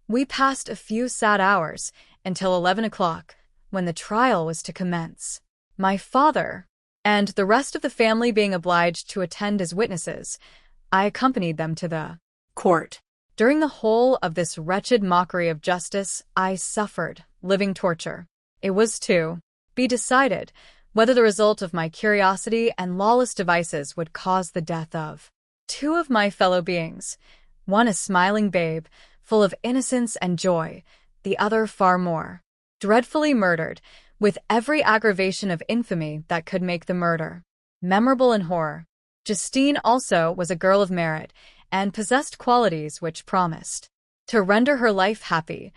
We passed a few sad hours until 11 o'clock, when the trial was to commence. My father and the rest of the family being obliged to attend as witnesses, I accompanied them to the court. During the whole of this wretched mockery of justice, I suffered living torture. It was to be decided whether the result of my curiosity and lawless devices would cause the death of two of my fellow beings, one a smiling babe, full of innocence and joy, the other far more dreadfully murdered, with every aggravation of infamy that could make the murder memorable in horror. Justine also was a girl of merit, and possessed qualities which promised to render her life happy.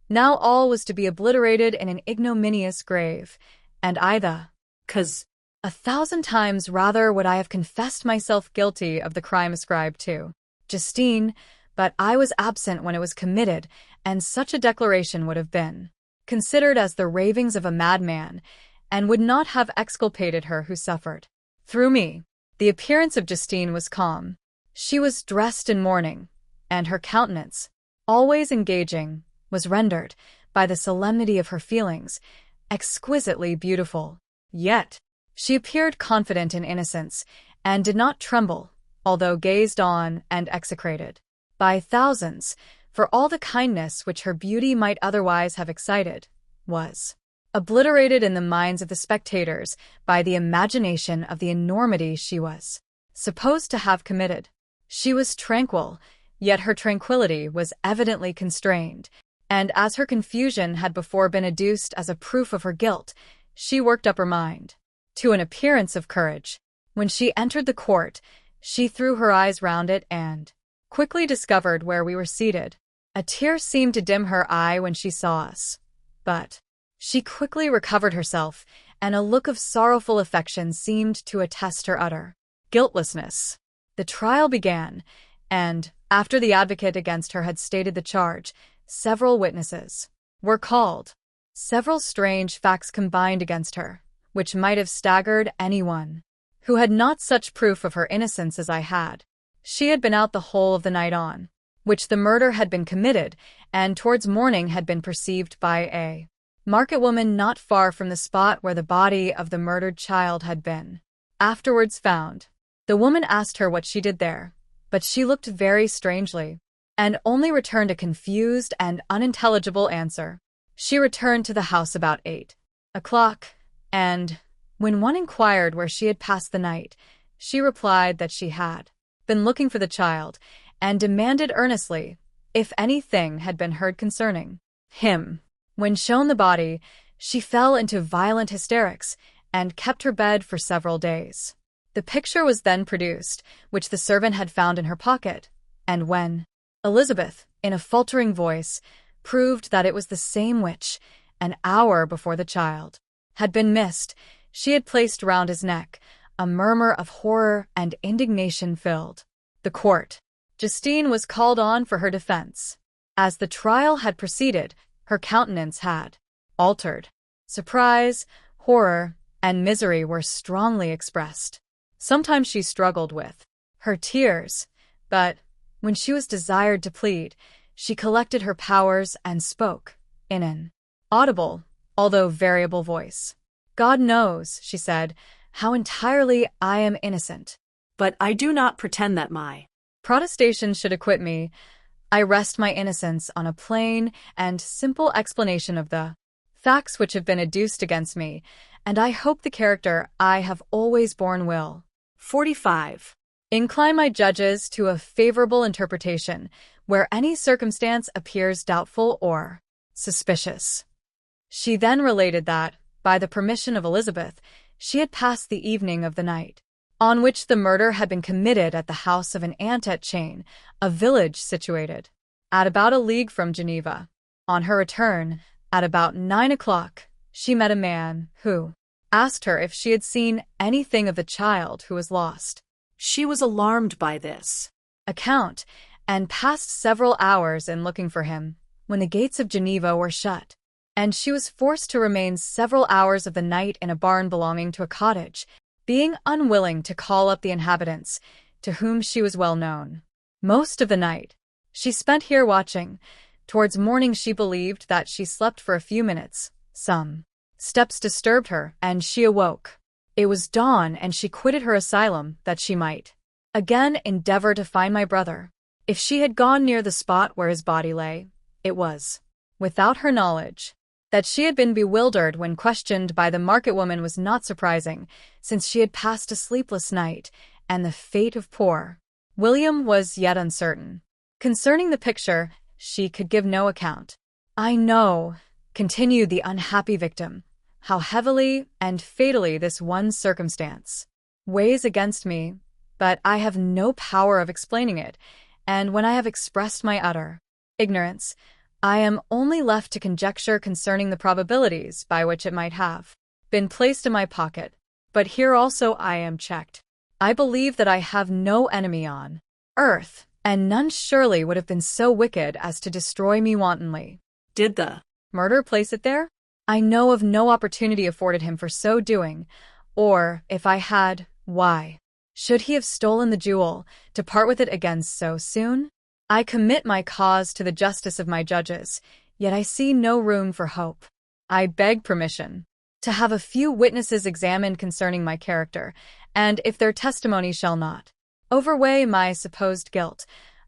Now all was to be obliterated in an ignominious grave, and I the cause. 1,000 times rather would I have confessed myself guilty of the crime ascribed to Justine, but I was absent when it was committed, and such a declaration would have been considered as the ravings of a madman, and would not have exculpated her who suffered through me. The appearance of Justine was calm. She was dressed in mourning, and her countenance, always engaging, was rendered, by the solemnity of her feelings, exquisitely beautiful. Yet, she appeared confident in innocence, and did not tremble, although gazed on and execrated by thousands, for all the kindness which her beauty might otherwise have excited was obliterated in the minds of the spectators by the imagination of the enormity she was supposed to have committed. She was tranquil, yet her tranquillity was evidently constrained, and as her confusion had before been adduced as a proof of her guilt, she worked up her mind to an appearance of courage. When she entered the court, she threw her eyes round it and quickly discovered where we were seated. A tear seemed to dim her eye when she saw us, but she quickly recovered herself, and a look of sorrowful affection seemed to attest her utter guiltlessness. The trial began, and, after the advocate against her had stated the charge, several witnesses were called. Several strange facts combined against her, which might have staggered anyone who had not such proof of her innocence as I had. She had been out the whole of the night on which the murder had been committed, and towards morning had been perceived by a market woman not far from the spot where the body of the murdered child had been afterwards found. The woman asked her what she did there, but she looked very strangely, and only returned a confused and unintelligible answer. She returned to the house about 8 o'clock, and, when one inquired where she had passed the night, she replied that she had been looking for the child, and demanded earnestly if anything had been heard concerning him. When shown the body, she fell into violent hysterics, and kept her bed for several days. The picture was then produced, which the servant had found in her pocket, and when Elizabeth, in a faltering voice, proved that it was the same which, an hour before the child had been missed, she had placed round his neck, a murmur of horror and indignation filled the court. Justine was called on for her defense. As the trial had proceeded, her countenance had altered. Surprise, horror, and misery were strongly expressed. Sometimes she struggled with her tears, but, when she was desired to plead, she collected her powers and spoke, in an audible, although variable voice. "God knows," she said, "how entirely I am innocent. But I do not pretend that my protestations should acquit me. I rest my innocence on a plain and simple explanation of the facts which have been adduced against me, and I hope the character I have always borne will 45. Incline my judges to a favorable interpretation where any circumstance appears doubtful or suspicious." She then related that, by the permission of Elizabeth, she had passed the evening of the night on which the murder had been committed at the house of an aunt at Chain, a village situated at about a league from Geneva. On her return, at about 9 o'clock, she met a man who asked her if she had seen anything of the child who was lost. She was alarmed by this account, and passed several hours in looking for him, when the gates of Geneva were shut, and she was forced to remain several hours of the night in a barn belonging to a cottage, being unwilling to call up the inhabitants, to whom she was well known. Most of the night she spent here watching, Towards morning she believed that she slept for a few minutes. Some steps disturbed her, and she awoke. It was dawn, and she quitted her asylum that she might again endeavor to find my brother. If she had gone near the spot where his body lay, it was without her knowledge. That she had been bewildered when questioned by the market woman was not surprising, since she had passed a sleepless night, and the fate of poor William was yet uncertain. Concerning the picture, she could give no account. I know, continued the unhappy victim, how heavily and fatally this one circumstance weighs against me, but I have no power of explaining it, and when I have expressed my utter ignorance, I am only left to conjecture concerning the probabilities by which it might have been placed in my pocket. But here also I am checked. I believe that I have no enemy on earth, and none surely would have been so wicked as to destroy me wantonly. Did the murder place it there? I know of no opportunity afforded him for so doing, or, if I had, why should he have stolen the jewel, to part with it again so soon? I commit my cause to the justice of my judges, yet I see no room for hope. I beg permission to have a few witnesses examined concerning my character, and if their testimony shall not overweigh my supposed guilt,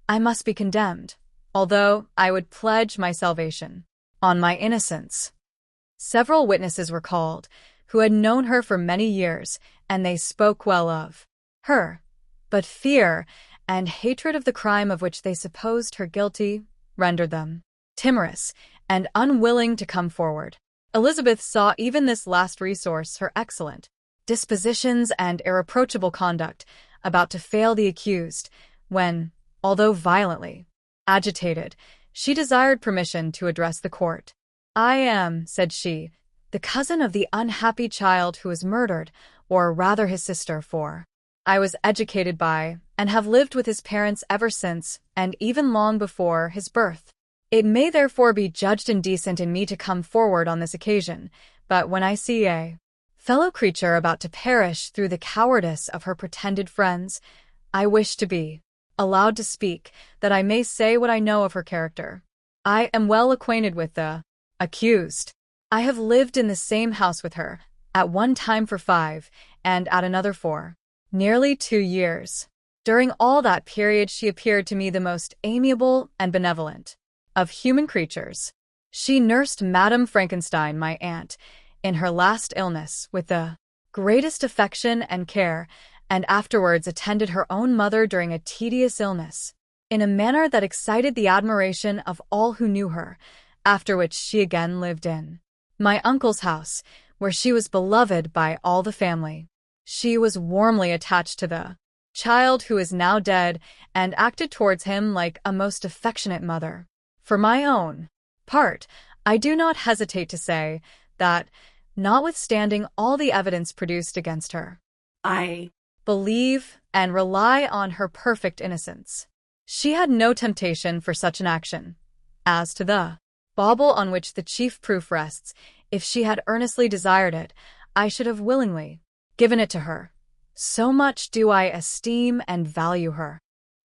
I must be condemned, although I would pledge my salvation on my innocence. Several witnesses were called, who had known her for many years, and they spoke well of her, but fear and hatred of the crime of which they supposed her guilty rendered them timorous and unwilling to come forward. Elizabeth saw even this last resource, her excellent dispositions and irreproachable conduct, about to fail the accused, when, although violently agitated, she desired permission to address the court. I am, said she, the cousin of the unhappy child who was murdered, or rather his sister, for I was educated by, and have lived with his parents ever since, and even long before, his birth. It may therefore be judged indecent in me to come forward on this occasion, but when I see a fellow creature about to perish through the cowardice of her pretended friends, I wish to be allowed to speak, that I may say what I know of her character. I am well acquainted with the accused. I have lived in the same house with her, at one time for 5, and at another for nearly 2 years. During all that period she appeared to me the most amiable and benevolent of human creatures. She nursed Madame Frankenstein, my aunt, in her last illness with the greatest affection and care, and afterwards attended her own mother during a tedious illness, in a manner that excited the admiration of all who knew her, after which she again lived in my uncle's house, where she was beloved by all the family. She was warmly attached to the child who is now dead, and acted towards him like a most affectionate mother. For my own part, I do not hesitate to say that, notwithstanding all the evidence produced against her, I believe and rely on her perfect innocence. She had no temptation for such an action. As to the bauble on which the chief proof rests, if she had earnestly desired it, I should have willingly given it to her. So much do I esteem and value her.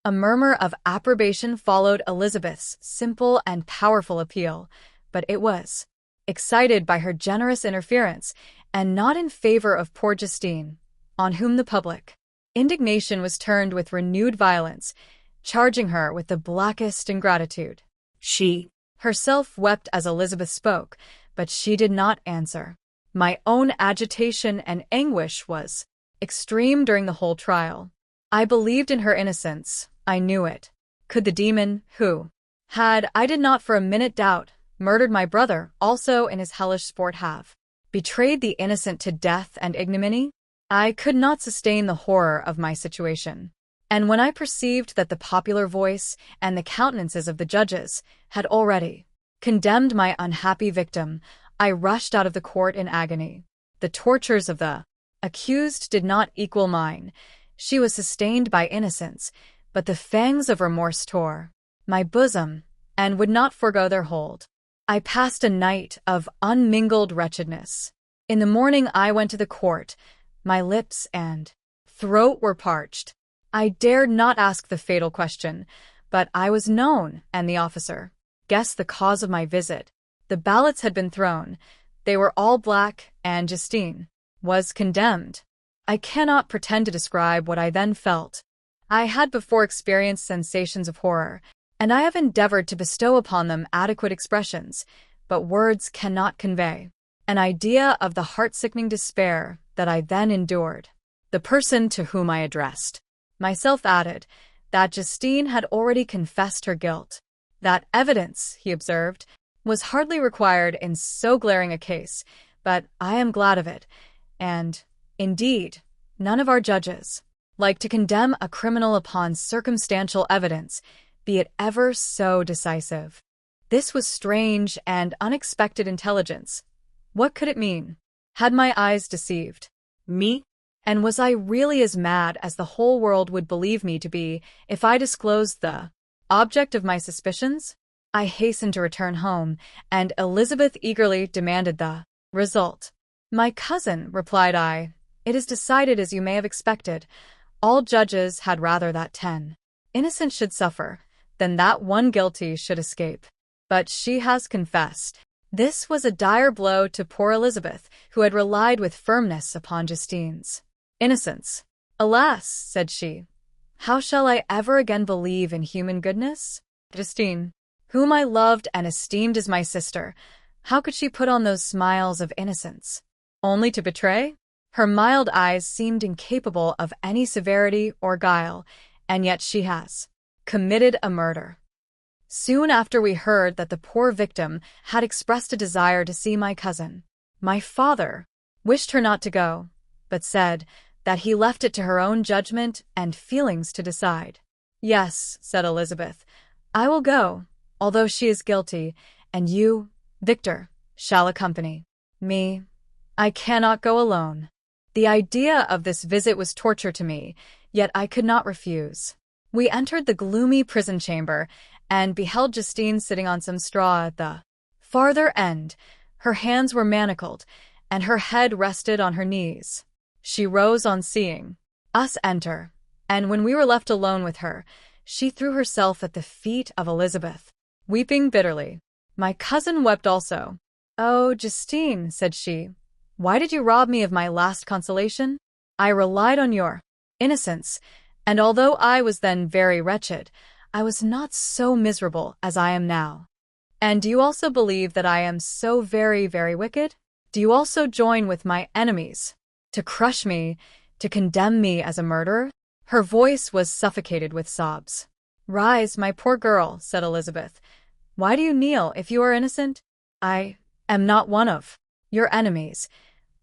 A murmur of approbation followed Elizabeth's simple and powerful appeal, but it was excited by her generous interference, and not in favor of poor Justine, on whom the public indignation was turned with renewed violence, charging her with the blackest ingratitude. She herself wept as Elizabeth spoke, but she did not answer. My own agitation and anguish was extreme during the whole trial. I believed in her innocence, I knew it. Could the demon, who had, I did not for a minute doubt, murdered my brother also in his hellish sport, have betrayed the innocent to death and ignominy? I could not sustain the horror of my situation. And when I perceived that the popular voice and the countenances of the judges had already condemned my unhappy victim, I rushed out of the court in agony. The tortures of the accused did not equal mine. She was sustained by innocence, but the fangs of remorse tore my bosom and would not forego their hold. I passed a night of unmingled wretchedness. In the morning I went to the court. My lips and throat were parched. I dared not ask the fatal question, but I was known, and the officer Guess the cause of my visit. The ballots had been thrown. They were all black, and Justine was condemned. I cannot pretend to describe what I then felt. I had before experienced sensations of horror, and I have endeavored to bestow upon them adequate expressions, but words cannot convey an idea of the heart-sickening despair that I then endured. The person to whom I addressed myself added that Justine had already confessed her guilt. That evidence, he observed, was hardly required in so glaring a case, but I am glad of it, and, indeed, none of our judges like to condemn a criminal upon circumstantial evidence, be it ever so decisive. This was strange and unexpected intelligence. What could it mean? Had my eyes deceived me? And was I really as mad as the whole world would believe me to be if I disclosed the object of my suspicions? I hastened to return home, and Elizabeth eagerly demanded the result. "My cousin," replied I, "it is decided as you may have expected. All judges had rather that 10 innocent should suffer than that one guilty should escape. But she has confessed." This was a dire blow to poor Elizabeth, who had relied with firmness upon Justine's innocence. "Alas," said she, "how shall I ever again believe in human goodness? Justine, whom I loved and esteemed as my sister, how could she put on those smiles of innocence only to betray? Her mild eyes seemed incapable of any severity or guile, and yet she has committed a murder." Soon after we heard that the poor victim had expressed a desire to see my cousin. My father wished her not to go, but said that he left it to her own judgment and feelings to decide. "Yes," said Elizabeth, "I will go, although she is guilty, and you, Victor, shall accompany me. I cannot go alone." The idea of this visit was torture to me, yet I could not refuse. We entered the gloomy prison chamber and beheld Justine sitting on some straw at the farther end. Her hands were manacled, and her head rested on her knees. She rose on seeing us enter, and when we were left alone with her, she threw herself at the feet of Elizabeth, weeping bitterly. My cousin wept also. "Oh, Justine," said she, "why did you rob me of my last consolation? I relied on your innocence, and although I was then very wretched, I was not so miserable as I am now. And do you also believe that I am so very, very wicked? Do you also join with my enemies to crush me, to condemn me as a murderer?" Her voice was suffocated with sobs. "Rise, my poor girl," said Elizabeth. "Why do you kneel if you are innocent? I am not one of your enemies.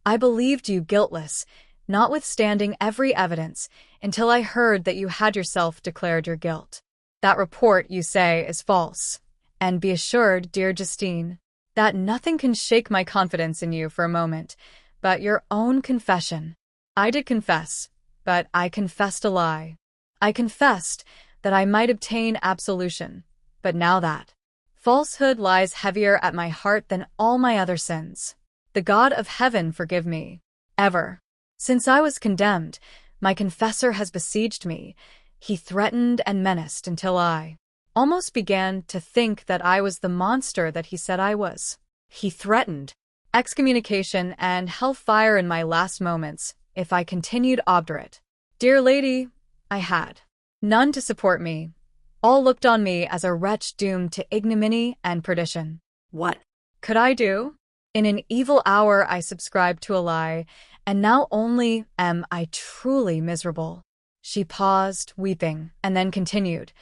I believed you guiltless, notwithstanding every evidence, until I heard that you had yourself declared your guilt. That report, you say, is false. And be assured, dear Justine, that nothing can shake my confidence in you for a moment, but your own confession. I did confess, but I confessed a lie. I confessed that I might obtain absolution, but now that falsehood lies heavier at my heart than all my other sins. The God of heaven forgive me. Ever since I was condemned, my confessor has besieged me. He threatened and menaced until I almost began to think that I was the monster that he said I was. He threatened excommunication and hellfire in my last moments if I continued obdurate. Dear lady, I had none to support me. All looked on me as a wretch doomed to ignominy and perdition. What could I do? In an evil hour I subscribed to a lie, and now only am I truly miserable." She paused, weeping, and then continued,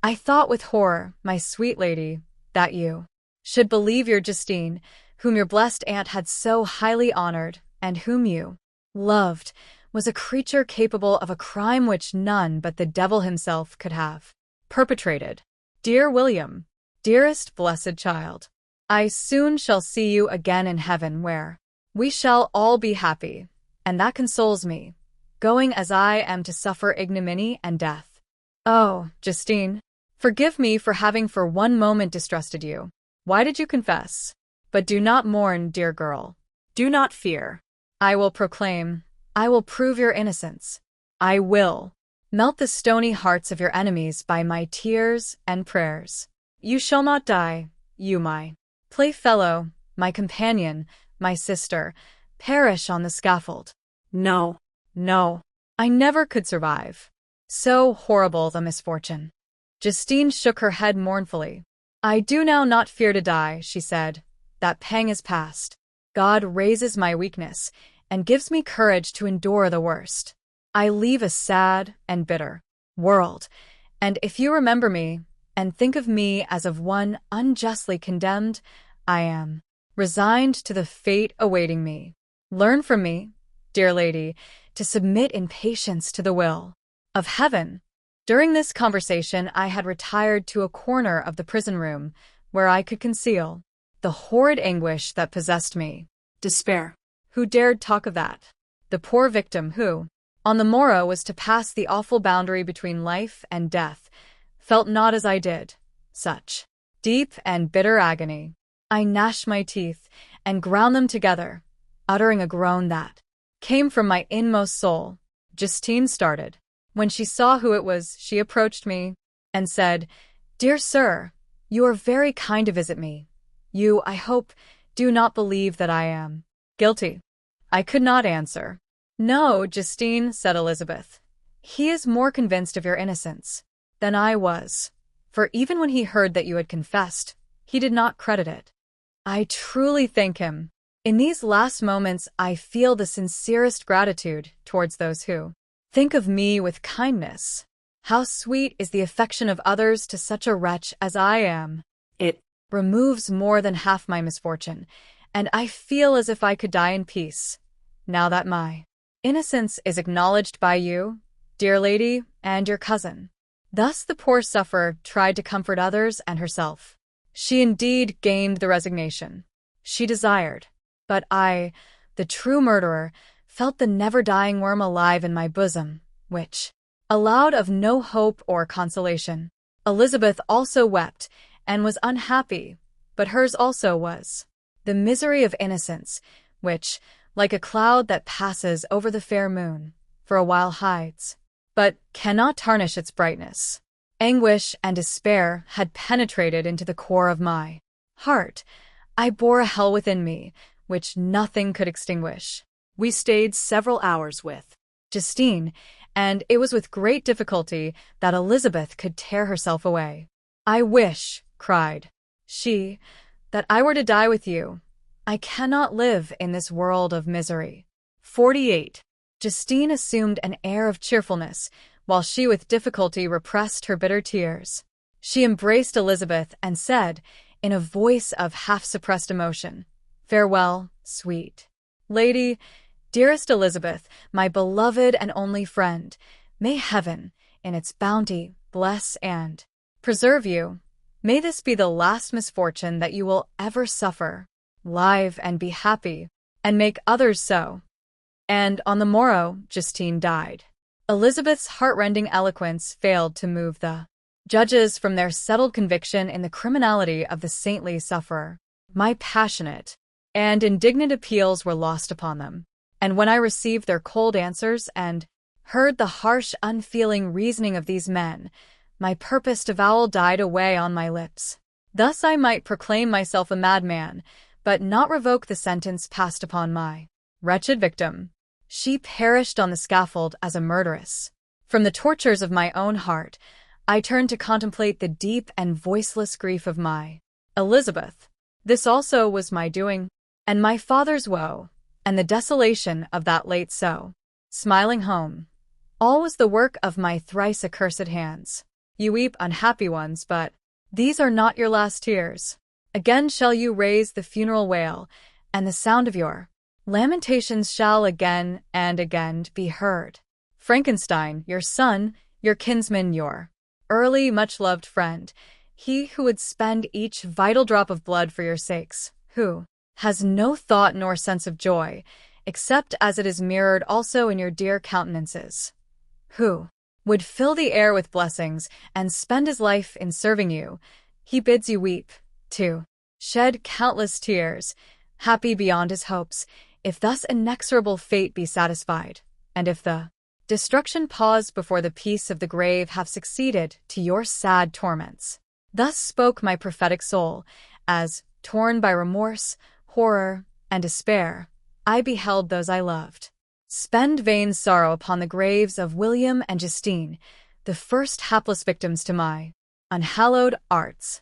"I thought with horror, my sweet lady, that you should believe your Justine, whom your blessed aunt had so highly honored, and whom you loved, was a creature capable of a crime which none but the devil himself could have perpetrated. Dear William, dearest blessed child, I soon shall see you again in heaven, where we shall all be happy, and that consoles me, going as I am to suffer ignominy and death. Oh, Justine, forgive me for having for one moment distrusted you. Why did you confess? But do not mourn, dear girl. Do not fear. I will proclaim, I will prove your innocence. I will melt the stony hearts of your enemies by my tears and prayers. You shall not die, you my playfellow, my companion, my sister, perish on the scaffold. No, no, I never could survive. So horrible the misfortune. Justine shook her head mournfully. I do now not fear to die, she said. That pang is past. God raises my weakness and gives me courage to endure the worst. I leave a sad and bitter world, and if you remember me and think of me as of one unjustly condemned, I am resigned to the fate awaiting me. Learn from me, dear lady, to submit in patience to the will of heaven. During this conversation, I had retired to a corner of the prison room where I could conceal the horrid anguish that possessed me. Despair. Who dared talk of that? The poor victim who, on the morrow, was to pass the awful boundary between life and death, felt not as I did. Such deep and bitter agony. I gnashed my teeth and ground them together, uttering a groan that came from my inmost soul. Justine started. When she saw who it was, she approached me and said, Dear sir, you are very kind to visit me. You, I hope, do not believe that I am guilty. I could not answer. No, Justine, said Elizabeth. He is more convinced of your innocence than I was, for even when he heard that you had confessed, he did not credit it. I truly thank him. In these last moments, I feel the sincerest gratitude towards those who think of me with kindness. How sweet is the affection of others to such a wretch as I am. It removes more than half my misfortune, and I feel as if I could die in peace, now that my innocence is acknowledged by you, dear lady, and your cousin. Thus the poor sufferer tried to comfort others and herself. She indeed gained the resignation she desired, but I, the true murderer, felt the never-dying worm alive in my bosom, which allowed of no hope or consolation. Elizabeth also wept and was unhappy, but hers also was the misery of innocence, which, like a cloud that passes over the fair moon, for a while hides, but cannot tarnish its brightness. Anguish and despair had penetrated into the core of my heart. I bore a hell within me, which nothing could extinguish. We stayed several hours with Justine, and it was with great difficulty that Elizabeth could tear herself away. I wish, cried she, that I were to die with you. I cannot live in this world of misery. 48. Justine assumed an air of cheerfulness, while she with difficulty repressed her bitter tears. She embraced Elizabeth and said, in a voice of half-suppressed emotion, Farewell, sweet lady, dearest Elizabeth, my beloved and only friend. May heaven, in its bounty, bless and preserve you. May this be the last misfortune that you will ever suffer. Live and be happy, and make others so. And on the morrow, Justine died. Elizabeth's heart-rending eloquence failed to move the judges from their settled conviction in the criminality of the saintly sufferer. My passionate and indignant appeals were lost upon them, and when I received their cold answers and heard the harsh, unfeeling reasoning of these men, my purposed avowal died away on my lips. Thus I might proclaim myself a madman, but not revoke the sentence passed upon my wretched victim. She perished on the scaffold as a murderess. From the tortures of my own heart, I turned to contemplate the deep and voiceless grief of my Elizabeth. This also was my doing, and my father's woe, and the desolation of that late so smiling home. All was the work of my thrice accursed hands. You weep, unhappy ones, but these are not your last tears. Again shall you raise the funeral wail, and the sound of your lamentations shall again and again be heard. Frankenstein, your son, your kinsman, your early, much-loved friend, he who would spend each vital drop of blood for your sakes, who has no thought nor sense of joy, except as it is mirrored also in your dear countenances, who would fill the air with blessings and spend his life in serving you, he bids you weep, to shed countless tears, happy beyond his hopes, if thus inexorable fate be satisfied, and if the destruction paused before the peace of the grave have succeeded to your sad torments. Thus spoke my prophetic soul, as, torn by remorse, horror, and despair, I beheld those I loved spend vain sorrow upon the graves of William and Justine, the first hapless victims to my unhallowed arts.